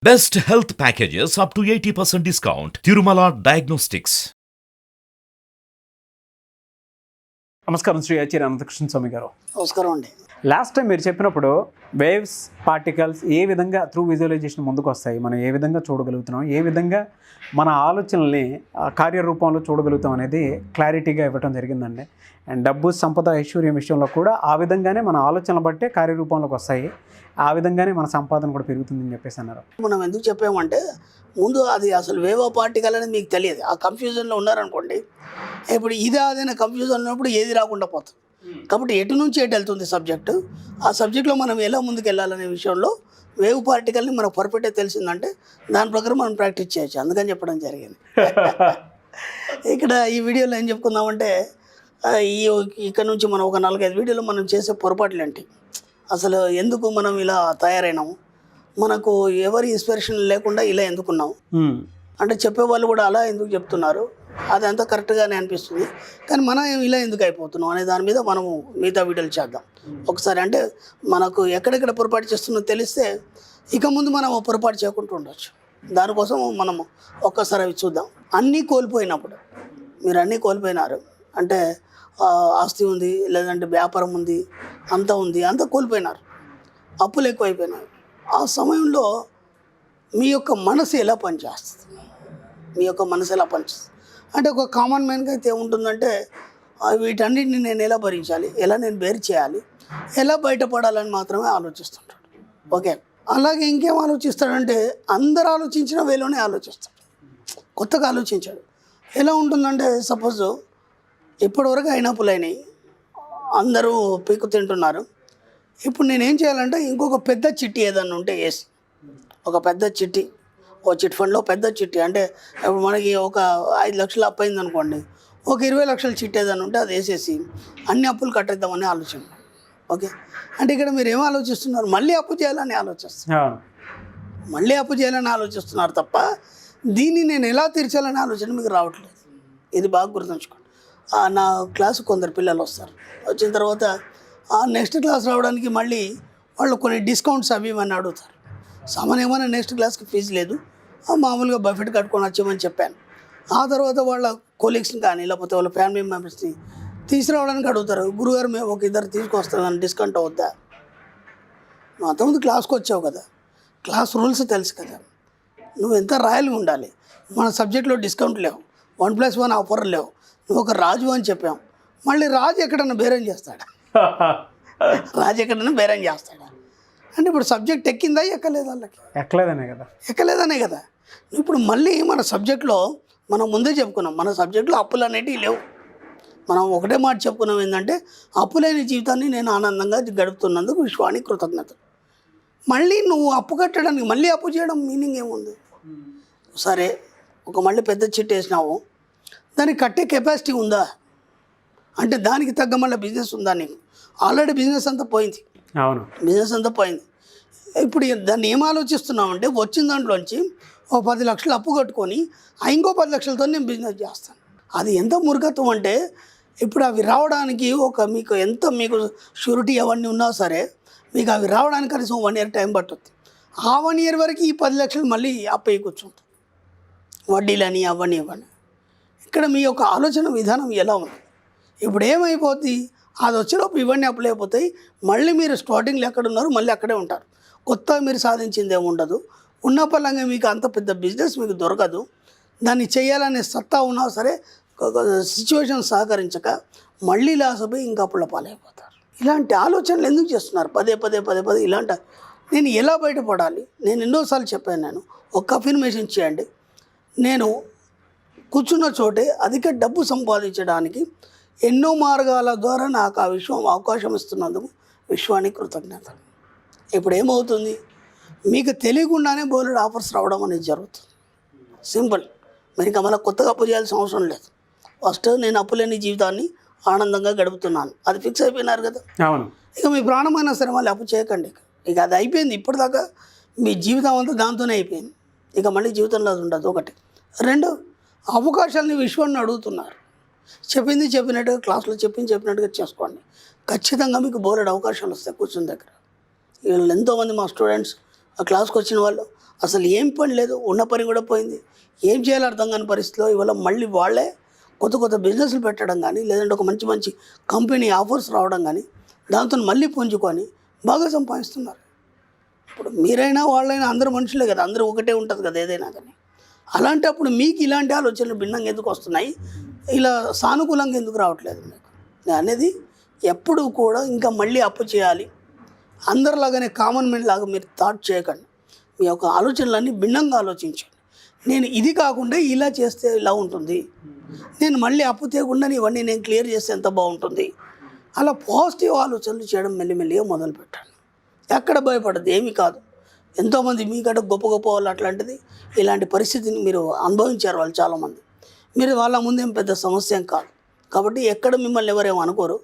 Best health packages up to 80% discount. Tirumala Diagnostics. నమస్కారం శ్రీ ఆచార్య అనంతకృష్ణ స్వామి గారు. నమస్కారం అండి. లాస్ట్ టైం మీరు చెప్పినప్పుడు వేవ్స్ పార్టికల్స్ ఏ విధంగా త్రూ విజువలైజేషన్ ముందుకు వస్తాయి, మనం ఏ విధంగా చూడగలుగుతున్నాం, ఏ విధంగా మన ఆలోచనల్ని కార్యరూపంలో చూడగలుగుతాం అనేది క్లారిటీగా ఇవ్వటం జరిగిందండి. అండ్ డబ్బు సంపద ఐశ్వర్యం విషయంలో కూడా ఆ విధంగానే మన ఆలోచనలు బట్టే కార్యరూపంలోకి వస్తాయి, ఆ విధంగానే మన సంపాదన కూడా పెరుగుతుందని చెప్పేసి అన్నారు. మనం ఎందుకు చెప్పామంటే ముందు అది అసలు వేవ్ పార్టికల్ అనేది మీకు తెలియదు. ఆ కన్ఫ్యూజన్లో ఉన్నారనుకోండి, ఇప్పుడు ఇది అదైనా కన్ఫ్యూజన్ ఉన్నప్పుడు ఏది రాకుండా పోతుంది. కాబట్టి ఎటు నుంచి ఎటు వెళ్తుంది సబ్జెక్టు, ఆ సబ్జెక్ట్లో మనం ఎలా ముందుకు వెళ్ళాలనే విషయంలో వేవ్ పార్టికల్ని మనకు పర్ఫెక్ట్గా తెలిసిందంటే దాని ప్రకారం మనం ప్రాక్టీస్ చేయొచ్చు. అందుకని చెప్పడం జరిగింది. ఇక్కడ ఈ వీడియోలో ఏం చెప్పుకుందామంటే ఇక్కడ నుంచి మనం ఒక 4-5 వీడియోలో మనం చేసే పొరపాట్లు ఏంటి, అసలు ఎందుకు మనం ఇలా తయారైనాము, మనకు ఎవరి ఇన్స్పిరేషన్ లేకుండా ఇలా ఎందుకున్నాము, అంటే చెప్పేవాళ్ళు కూడా అలా ఎందుకు చెప్తున్నారు, అది అంతా కరెక్ట్గానే అనిపిస్తుంది, కానీ మనం ఇలా ఎందుకు అయిపోతున్నాం అనే దాని మీద మనము మిగతా వీడియోలు చేద్దాం ఒకసారి. అంటే మనకు ఎక్కడెక్కడ పొరపాటు చేస్తున్నో తెలిస్తే ఇక ముందు మనం పొరపాటు చేయకుండా ఉండొచ్చు. దానికోసం మనము ఒక్కసారి అవి చూద్దాం. అన్నీ కోల్పోయినప్పుడు, మీరు అన్నీ కోల్పోయినారు అంటే ఆస్తి ఉంది, లేదంటే వ్యాపారం ఉంది, అంతా ఉంది, అంతా కోల్పోయినారు, అప్పులు ఎక్కువైపోయినాయి. ఆ సమయంలో మీ యొక్క మనసు ఎలా పనిచేస్తుంది, మీ యొక్క మనసు ఎలా పనిచేస్తుంది అంటే ఒక కామన్ మ్యాన్కి అయితే ఏముంటుందంటే వీటన్నిటిని నేను ఎలా భరించాలి, ఎలా నేను బేర్ చేయాలి, ఎలా బయటపడాలని మాత్రమే ఆలోచిస్తుంటాడు. ఓకే, అలాగే ఇంకేం ఆలోచిస్తాడంటే అందరూ ఆలోచించిన వేలోనే ఆలోచిస్తాడు, కొత్తగా ఆలోచించాడు. ఎలా ఉంటుందంటే సపోజ్ ఇప్పటివరకు అయిన అప్పులైనవి, అందరూ పీకు తింటున్నారు, ఇప్పుడు నేనేం చేయాలంటే ఇంకొక పెద్ద చిట్టి ఏదన్నా ఉంటే వేసి, ఒక పెద్ద చిట్టి, ఓ చిట్ ఫండ్లో పెద్ద చిట్టి, అంటే ఇప్పుడు మనకి ఒక 5 లక్షలు అప్పు అయింది అనుకోండి, ఒక 20 లక్షల చిట్టి ఏదైనా ఉంటే అది వేసేసి అన్ని అప్పులు కట్టేద్దామని ఆలోచన. ఓకే, అంటే ఇక్కడ మీరు ఏం ఆలోచిస్తున్నారు, మళ్ళీ అప్పు చేయాలని ఆలోచిస్తున్నారు, మళ్ళీ అప్పు చేయాలని ఆలోచిస్తున్నారు తప్ప దీన్ని నేను ఎలా తీర్చాలని ఆలోచన మీకు రావట్లేదు. ఇది బాగా గుర్తుంచుకోండి. నా క్లాసు కొందరు పిల్లలు వస్తారు, వచ్చిన తర్వాత నెక్స్ట్ క్లాస్ రావడానికి మళ్ళీ వాళ్ళు కొన్ని డిస్కౌంట్స్ అవి ఇవన్నీ అడుగుతారు. సామాన్యమైన నెక్స్ట్ క్లాస్కి ఫీజు లేదు, మామూలుగా బఫెట్ కట్టుకొని వచ్చామని చెప్పాను. ఆ తర్వాత వాళ్ళ కొలీగ్స్ని కానీ లేకపోతే వాళ్ళ ఫ్యామిలీ మెంబర్స్ని తీసుకురావడానికి అడుగుతారు, గురుగారు మేము ఒక ఇద్దరు తీసుకొస్తామని డిస్కౌంట్ అవుద్దా. నువ్వు అంతకుముందు క్లాస్కి వచ్చావు కదా, క్లాస్ రూల్స్ తెలుసు కదా, నువ్వు ఎంత రాయల్గా ఉండాలి. మన సబ్జెక్ట్లో డిస్కౌంట్ లేవు, 1+1 ఆఫర్ లేవు, నువ్వు ఒక రాజు అని చెప్పాం. మళ్ళీ రాజు ఎక్కడన్నా బేరం చేస్తాడా, రాజు ఎక్కడన్నా బేరం చేస్తాడా అంటే ఇప్పుడు సబ్జెక్ట్ ఎక్కిందా ఎక్కలేదు, వాళ్ళకి ఎక్కలేదనే కదా. ఇప్పుడు మళ్ళీ మన సబ్జెక్ట్లో మనం ముందే చెప్పుకున్నాం, మన సబ్జెక్ట్లో అప్పులు అనేటివి లేవు. మనం ఒకటే మాట చెప్పుకున్నాం, ఏంటంటే అప్పులేని జీవితాన్ని నేను ఆనందంగా గడుపుతున్నందుకు విశ్వానికి కృతజ్ఞతలు. మళ్ళీ నువ్వు అప్పు కట్టడానికి మళ్ళీ అప్పు చేయడం మీనింగ్ ఏముంది. సరే, ఒక మళ్ళీ పెద్ద చిట్టు వేసినావు, దానికి కట్టే కెపాసిటీ ఉందా అంటే దానికి తగ్గ మళ్ళీ బిజినెస్ ఉందా నీకు. ఆల్రెడీ బిజినెస్ అంతా పోయింది, అవును, బిజినెస్ అంతా పోయింది. ఇప్పుడు దాన్ని ఏం ఆలోచిస్తున్నావు అంటే వచ్చిన దాంట్లోంచి ఓ 10 లక్షలు అప్పు కట్టుకొని ఇంకో 10 లక్షలతో నేను బిజినెస్ చేస్తాను. అది ఎంత మూర్ఖత్వం అంటే ఇప్పుడు అవి రావడానికి మీకు ఎంత మీకు షూరిటీ అవన్నీ ఉన్నా సరే మీకు అవి రావడానికి కనీసం 1 ఇయర్ టైం పట్టుద్ది. ఆ 1 ఇయర్ వరకు ఈ 10 లక్షలు మళ్ళీ అప్పు అయి కూర్చుంటుంది, వడ్డీలని అవన్నీ ఇవ్వండి. ఇక్కడ మీ యొక్క ఆలోచన విధానం ఎలా ఉంది. ఇప్పుడు ఏమైపోద్ది, అది వచ్చేలోపు ఇవన్నీ అప్పులు అయిపోతాయి, మళ్ళీ మీరు స్టార్టింగ్లో ఎక్కడున్నారు మళ్ళీ అక్కడే ఉంటారు. కొత్త మీరు సాధించింది ఏమి ఉండదు, ఉన్న పరంగా మీకు అంత పెద్ద బిజినెస్ మీకు దొరకదు. దాన్ని చేయాలనే సత్తా ఉన్నా సరే సిచ్యువేషన్ సహకరించక మళ్ళీ లాస్ అయిపోయి ఇంకా అప్పుల పాలైపోతారు. ఇలాంటి ఆలోచనలు ఎందుకు చేస్తున్నారు పదే పదే ఇలాంటి. నేను ఎలా బయటపడాలి, నేను ఎన్నోసార్లు చెప్పాను, నేను ఒక అఫర్మేషన్ చేయండి, నేను కూర్చున్న చోటే అధిక డబ్బు సంపాదించడానికి ఎన్నో మార్గాల ద్వారా నాకు ఆ విశ్వం అవకాశం ఇస్తున్నందుకు విశ్వానికి కృతజ్ఞతలు. ఇప్పుడు ఏమవుతుంది, మీకు తెలియకుండానే బోలెడు ఆఫర్స్ రావడం అనేది జరుగుతుంది. సింపుల్, మీరు ఇంకా మళ్ళీ కొత్తగా అప్పు చేయాల్సిన అవసరం లేదు. ఫస్ట్ నేను అప్పులేని జీవితాన్ని ఆనందంగా గడుపుతున్నాను, అది ఫిక్స్ అయిపోయినారు కదా. అవును, ఇక మీ ప్రాణమైనా సరే మళ్ళీ అప్పు చేయకండి. ఇక అది అయిపోయింది, ఇప్పటిదాకా మీ జీవితం అంతా దాంతోనే అయిపోయింది, ఇక మళ్ళీ జీవితంలో అది ఉండదు. ఒకటి. 2, అవకాశాలని విశ్వాన్ని అడుగుతున్నారు, చెప్పింది చెప్పినట్టుగా క్లాస్లో చెప్పినట్టుగా చేసుకోండి, ఖచ్చితంగా మీకు బోలెడు అవకాశాలు వస్తాయి కూర్చున్న దగ్గర. వీళ్ళు ఎంతోమంది మా స్టూడెంట్స్ ఆ క్లాస్కి వచ్చిన వాళ్ళు అసలు ఏం పని లేదు, ఉన్న పని కూడా పోయింది, ఏం చేయాలో అర్థం కాని పరిస్థితిలో ఇవాళ మళ్ళీ వాళ్ళే కొత్త కొత్త బిజినెస్లు పెట్టడం కానీ, లేదంటే ఒక మంచి మంచి కంపెనీ ఆఫర్స్ రావడం కానీ, దాంతో మళ్ళీ పుంజుకొని బాగా సంపాదిస్తున్నారు. ఇప్పుడు మీరైనా వాళ్ళైనా అందరూ మనుషులే కదా, అందరూ ఒకటే ఉంటుంది కదా ఏదైనా కానీ. అలాంటప్పుడు మీకు ఇలాంటి ఆలోచనలు భిన్నంగా ఎందుకు వస్తున్నాయి, ఇలా సానుకూలంగా ఎందుకు రావట్లేదు మీకు అనేది ఎప్పుడు కూడా ఇంకా మళ్ళీ అప్పు చేయాలి అందరిలాగానే కామన్ మ్యాన్ లాగా మీరు థాట్ చేయకండి. మీ యొక్క ఆలోచనలన్నీ భిన్నంగా ఆలోచించండి. నేను ఇది కాకుండా ఇలా చేస్తే ఇలా ఉంటుంది, నేను మళ్ళీ అప్పు తీయకుండా ఇవన్నీ నేను క్లియర్ చేస్తే ఎంత బాగుంటుంది, అలా పాజిటివ్ ఆలోచనలు చేయడం మెల్లిమెల్లిగా మొదలుపెట్టాను. ఎక్కడ భయపడదు, ఏమీ కాదు. ఎంతోమంది మీకంటే గొప్ప గొప్ప వాళ్ళు అట్లాంటిది ఇలాంటి పరిస్థితిని మీరు అనుభవించారు వాళ్ళు చాలామంది. మీరు వాళ్ళ ముందేం పెద్ద సమస్య ఏం కాదు. కాబట్టి ఎక్కడ మిమ్మల్ని ఎవరేమో అనుకోరు.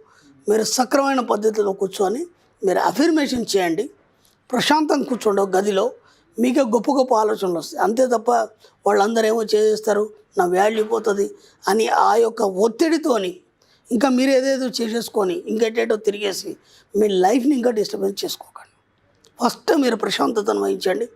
మీరు సక్రమైన పద్ధతిలో కూర్చొని మీరు అఫర్మేషన్ చేయండి, ప్రశాంతంగా కూర్చోండి ఒక గదిలో, మీకే గొప్ప గొప్ప ఆలోచనలు వస్తాయి. అంతే తప్ప వాళ్ళందరూ ఏమో చేసేస్తారు, నా వాల్యూ పోతుంది అని ఆ యొక్క ఒత్తిడితోని ఇంకా మీరు ఏదేదో చేసేసుకొని ఇంకేటేటో తిరిగేసి మీ లైఫ్ని ఇంకా డిస్టర్బెన్స్ చేసుకోకండి. ఫస్ట్ మీరు ప్రశాంతతను వహించండి.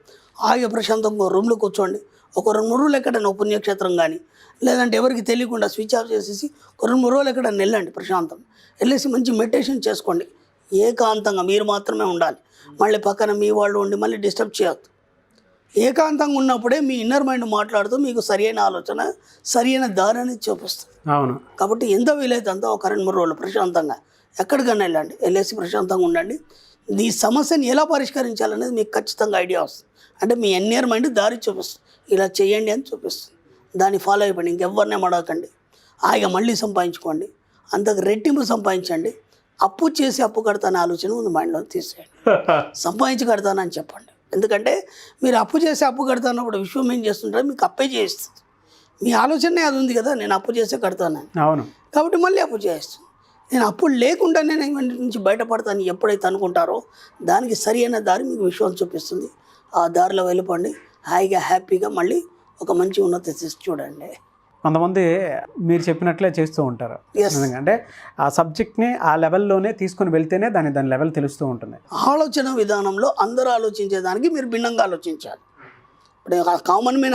హాయిగా ప్రశాంతంగా రూమ్లో కూర్చోండి. ఒక 2-3 రోజులు ఎక్కడైనా పుణ్యక్షేత్రం కానీ, లేదంటే ఎవరికి తెలియకుండా స్విచ్ ఆఫ్ చేసేసి ఒక 2-3 రోజులు ఎక్కడైనా వెళ్ళండి, ప్రశాంతం వెళ్ళేసి మంచి మెడిటేషన్ చేసుకోండి. ఏకాంతంగా మీరు మాత్రమే ఉండాలి. మళ్ళీ పక్కన మీ వాళ్ళు ఉండి మళ్ళీ డిస్టర్బ్ చేయొద్దు. ఏకాంతంగా ఉన్నప్పుడే మీ ఇన్నర్ మైండ్ మాట్లాడుతూ మీకు సరైన ఆలోచన, సరైన దారి అనేది చూపిస్తుంది. అవును. కాబట్టి ఎంత వీలైతే అంత ఒక 2-3 రోజులు ప్రశాంతంగా ఎక్కడికైనా వెళ్ళండి, వెళ్ళేసి ప్రశాంతంగా ఉండండి. ఈ సమస్యని ఎలా పరిష్కరించాలనేది మీకు ఖచ్చితంగా ఐడియా వస్తుంది. అంటే మీ ఇన్నర్ మైండ్ దారి చూపిస్తుంది, ఇలా చేయండి అని చూపిస్తుంది. దాన్ని ఫాలో అయిపోండి. ఇంకెవరినే అడగకండి. హాయిగా మళ్ళీ సంపాదించుకోండి, అంతకు రెట్టింపు సంపాదించండి. అప్పు చేసి అప్పు కడతానే ఆలోచన ఉంది మైండ్లో తీసేయండి. సంపాదించి కడతానని చెప్పండి. ఎందుకంటే మీరు అప్పు చేసి అప్పు కడతానప్పుడు విశ్వం ఏం చేస్తుంటారో మీకు అప్పే చేయిస్తుంది. మీ ఆలోచనే అది ఉంది కదా, నేను అప్పు చేసే కడతానని. అవును. కాబట్టి మళ్ళీ అప్పు చేయిస్తుంది. నేను అప్పులు లేకుండానే నేను ఇవన్నీ నుంచి బయటపడతాను ఎప్పుడైతే అనుకుంటారో దానికి సరి అయిన దారి మీకు విశ్వం చూపిస్తుంది. ఆ దారిలో వెళ్ళిపోండి, హాయిగా హ్యాపీగా మళ్ళీ ఒక మంచి ఉన్నత స్థితి చూడండి. కొంతమంది మీరు చెప్పినట్లే చేస్తూ ఉంటారు. Yes. ఎందుకంటే ఆ సబ్జెక్ట్ని ఆ లెవెల్లోనే తీసుకొని వెళ్తేనే దాని లెవెల్ తెలుస్తూ ఉంటుంది. ఆలోచన విధానంలో అందరూ ఆలోచించేదానికి మీరు భిన్నంగా ఆలోచించాలి. ఇప్పుడు కామన్ మ్యాన్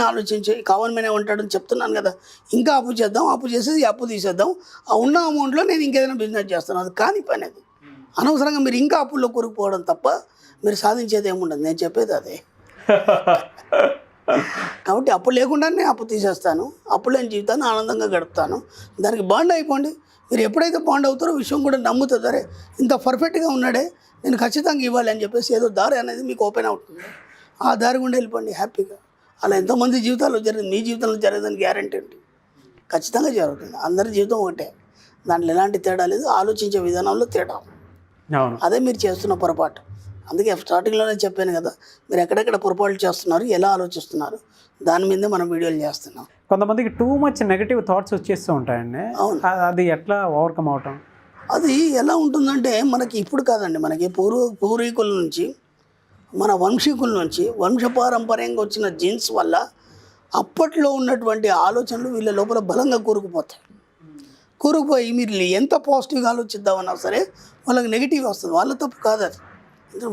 కామన్ మ్యాన్ ఏమంటాడని చెప్తున్నాను కదా, ఇంకా అప్పు చేద్దాం, అప్పు చేసేది అప్పు తీసేద్దాం, ఆ ఉన్న అమౌంట్లో నేను ఇంకేదైనా బిజినెస్ చేస్తాను, అది కాని పని. అది అనవసరంగా మీరు ఇంకా అప్పుల్లో కూరుకుపోవడం తప్ప మీరు సాధించేది ఏముండదు. నేను చెప్పేది అదే. కాబట్టి అప్పు లేకుండానే అప్పు తీసేస్తాను, అప్పు లేని జీవితాన్ని ఆనందంగా గడుపుతాను. దానికి బాండ్ అయిపోండి. మీరు ఎప్పుడైతే బాండ్ అవుతారో విషయం కూడా నమ్ముతుంది. అరే ఇంత పర్ఫెక్ట్గా ఉన్నాడే, నేను ఖచ్చితంగా ఇవ్వాలి అని చెప్పేసి ఏదో దారి అనేది మీకు ఓపెన్ అవుతుంది. ఆ దారి గుండా వెళ్ళిపోండి హ్యాపీగా. అలా ఎంతోమంది జీవితాల్లో జరిగింది, మీ జీవితంలో జరగదని గ్యారంటీ ఏంటి? ఖచ్చితంగా జరుగుతుంది. అందరి జీవితం ఒకటే, దాంట్లో ఎలాంటి తేడా లేదు. ఆలోచించే విధానంలో తేడా. అవును. అదే మీరు చేస్తున్న పొరపాటు. అందుకే స్టార్టింగ్లోనే చెప్పాను కదా, మీరు ఎక్కడెక్కడ పొరపాట్లు చేస్తున్నారు, ఎలా ఆలోచిస్తున్నారు, దాని మీదే మనం వీడియోలు చేస్తున్నాం. కొంతమందికి టూ మచ్ నెగటివ్ థాట్స్ వచ్చేస్తూ ఉంటాయండి. అవును. అది ఎట్లా ఓవర్కమ్ అవటం? అది ఎలా ఉంటుందంటే మనకి ఇప్పుడు కాదండి, మనకి పూర్వీకుల నుంచి, మన వంశీకుల నుంచి వంశపారంపర్యంగా వచ్చిన జీన్స్ వల్ల అప్పట్లో ఉన్నటువంటి ఆలోచనలు వీళ్ళ లోపల బలంగా కూరుకుపోయి మీరు ఎంత పాజిటివ్గా ఆలోచిద్దామన్నా సరే వాళ్ళకి నెగిటివ్ వస్తుంది. వాళ్ళ తప్పు కాదు అది.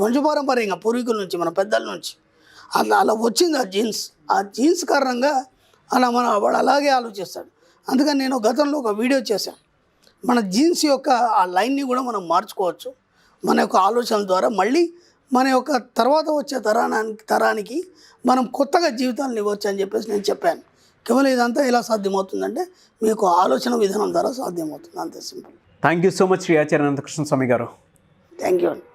వంశపారంపర్యంగా పూర్వీకుల నుంచి, మన పెద్దల నుంచి అలా వచ్చింది ఆ జీన్స్ కారణంగా వాడు అలాగే ఆలోచిస్తాడు. అందుకని నేను గతంలో ఒక వీడియో చేశాను. మన జీన్స్ యొక్క ఆ లైన్ని కూడా మనం మార్చుకోవచ్చు మన యొక్క ఆలోచన ద్వారా. మళ్ళీ మన యొక్క తర్వాత వచ్చే తరానికి మనం కొత్తగా జీవితాలను ఇవ్వచ్చు అని చెప్పేసి నేను చెప్పాను. కేవలం ఇదంతా ఎలా సాధ్యమవుతుందంటే మీకు ఆలోచన విధానం ద్వారా సాధ్యమవుతుంది, అంతే simple. Thank you so much Shri Acharya Anantakrishna Swami గారు. థ్యాంక్ యూ అండి.